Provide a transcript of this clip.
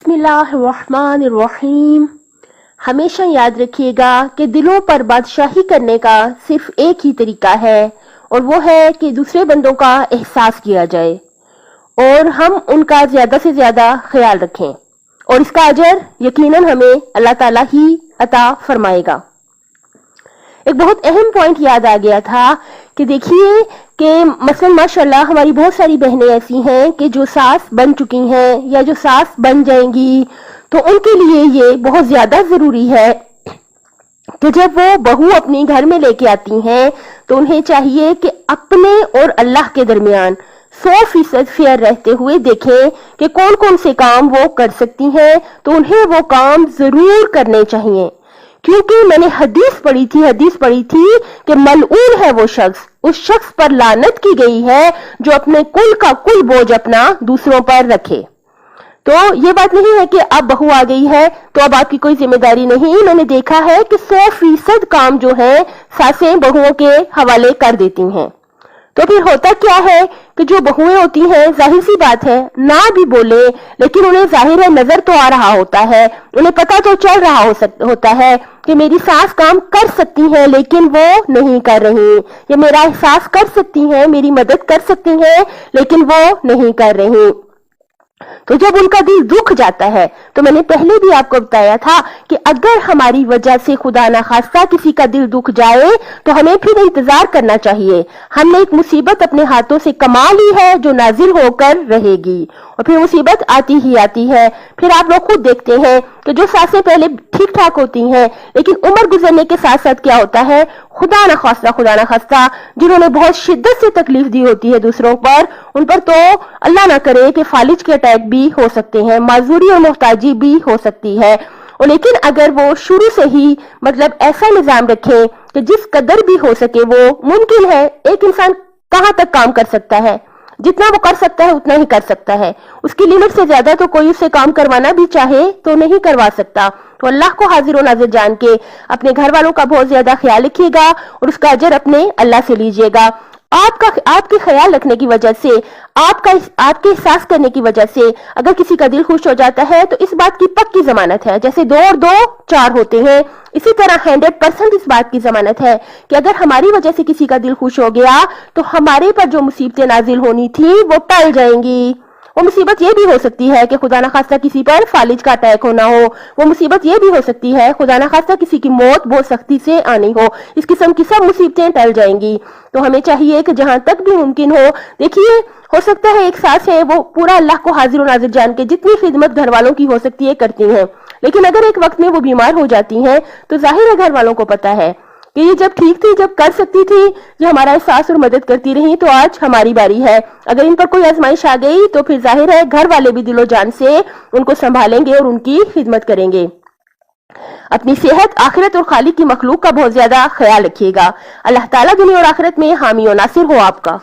बिस्मिल्लाहिर्रहमानिर्रहीम। हमेशा याद रखिएगा कि दिलों पर बादशाही करने का सिर्फ एक ही तरीका है और वो है कि दूसरे बंदों का एहसास किया जाए और हम उनका ज्यादा से ज्यादा ख्याल रखें और इसका अजर यकीनन हमें अल्लाह ताला ही अता फरमाएगा। एक बहुत अहम पॉइंट याद आ गया था कि देखिए कि मसलन माशाल्लाह हमारी बहुत सारी बहनें ऐसी हैं कि जो सास बन चुकी हैं या जो सास बन जाएंगी, तो उनके लिए ये बहुत ज्यादा जरूरी है कि जब वो बहू अपने घर में लेके आती हैं तो उन्हें चाहिए कि अपने और अल्लाह के दरमियान 100% फेयर रहते हुए देखें कि कौन कौन से काम वो कर सकती हैं, तो उन्हें वो काम जरूर करने चाहिए। क्योंकि मैंने हदीस पढ़ी थी कि मलऊन है वो शख्स, उस शख्स पर लानत की गई है जो अपने कुल का कुल बोझ अपना दूसरों पर रखे। तो ये बात नहीं है कि अब बहू आ गई है तो अब आपकी कोई जिम्मेदारी नहीं। मैंने देखा है कि 100% काम जो है सासें बहुओं के हवाले कर देती हैं। तो फिर होता क्या है कि जो बहुएं होती हैं, जाहिर सी बात है ना भी बोले लेकिन उन्हें जाहिर है नजर तो आ रहा होता है, उन्हें पता तो चल रहा होता है कि मेरी सास काम कर सकती है लेकिन वो नहीं कर रही, या मेरा एहसास कर सकती है, मेरी मदद कर सकती है लेकिन वो नहीं कर रही। तो जब उनका दिल दुख जाता है, तो मैंने पहले भी आपको बताया था कि अगर हमारी वजह से खुदा ना खास्ता किसी का दिल दुख जाए तो हमें फिर इंतजार करना चाहिए। हमने एक मुसीबत अपने हाथों से कमा ली है जो नाजिल होकर रहेगी और फिर मुसीबत आती ही आती है। फिर आप लोग खुद देखते हैं कि जो सासें पहले ठीक ठाक होती हैं लेकिन उम्र गुजरने के साथ साथ क्या होता है, खुदा ना खास्ता जिन्होंने बहुत शिद्दत से तकलीफ दी होती है दूसरों पर, उन पर तो अल्लाह ना करे कि फालिज के अटैक भी हो सकते हैं, माजूरी और मोहताजी भी हो सकती है। और लेकिन अगर वो शुरू से ही मतलब ऐसा निजाम रखें कि जिस कदर भी हो सके, वो मुमकिन है एक इंसान कहाँ तक काम कर सकता है, जितना वो कर सकता है उतना ही कर सकता है, उसकी लिमिट से ज्यादा तो कोई उससे काम करवाना भी चाहे तो नहीं करवा सकता। तो अल्लाह को हाजिर और नाजिर जान के अपने घर वालों का बहुत ज्यादा ख्याल रखिएगा और उसका अजर अपने अल्लाह से लीजिएगा। आपके ख्याल रखने की वजह से, आपके एहसास करने की वजह से अगर किसी का दिल खुश हो जाता है तो इस बात की पक्की जमानत है, जैसे 2 और 2 4 होते हैं, इसी तरह 100% इस बात की जमानत है कि अगर हमारी वजह से किसी का दिल खुश हो गया तो हमारे पर जो मुसीबतें नाजिल होनी थी वो टल जाएंगी। वो मुसीबत ये भी हो सकती है कि खुदा ना खास्ता किसी पर फालिज का अटैक होना हो, वो मुसीबत ये भी हो सकती है खुदा ना खास्ता किसी की मौत बहुत सख्ती से आनी हो। इस किस्म की सब मुसीबतें टल जाएंगी। तो हमें चाहिए कि जहां तक भी मुमकिन हो, देखिए हो सकता है एक सास है वो पूरा अल्लाह को हाजिर और नाजिर जान के जितनी खिदमत घर वालों की हो सकती है करती हैं, लेकिन अगर एक वक्त में वो बीमार हो जाती हैं तो जाहिर है घर वालों को पता है कि ये जब ठीक थी, जब कर सकती थी, जो हमारा एहसास और मदद करती रही, तो आज हमारी बारी है। अगर इन पर कोई आजमाइश आ गई तो फिर जाहिर है घर वाले भी दिलो जान से उनको संभालेंगे और उनकी खिदमत करेंगे। अपनी सेहत, आखिरत और खालिक की मखलूक का बहुत ज्यादा ख्याल रखिएगा। अल्लाह ताला दुनिया और आखिरत में हामी और नासिर हो आपका।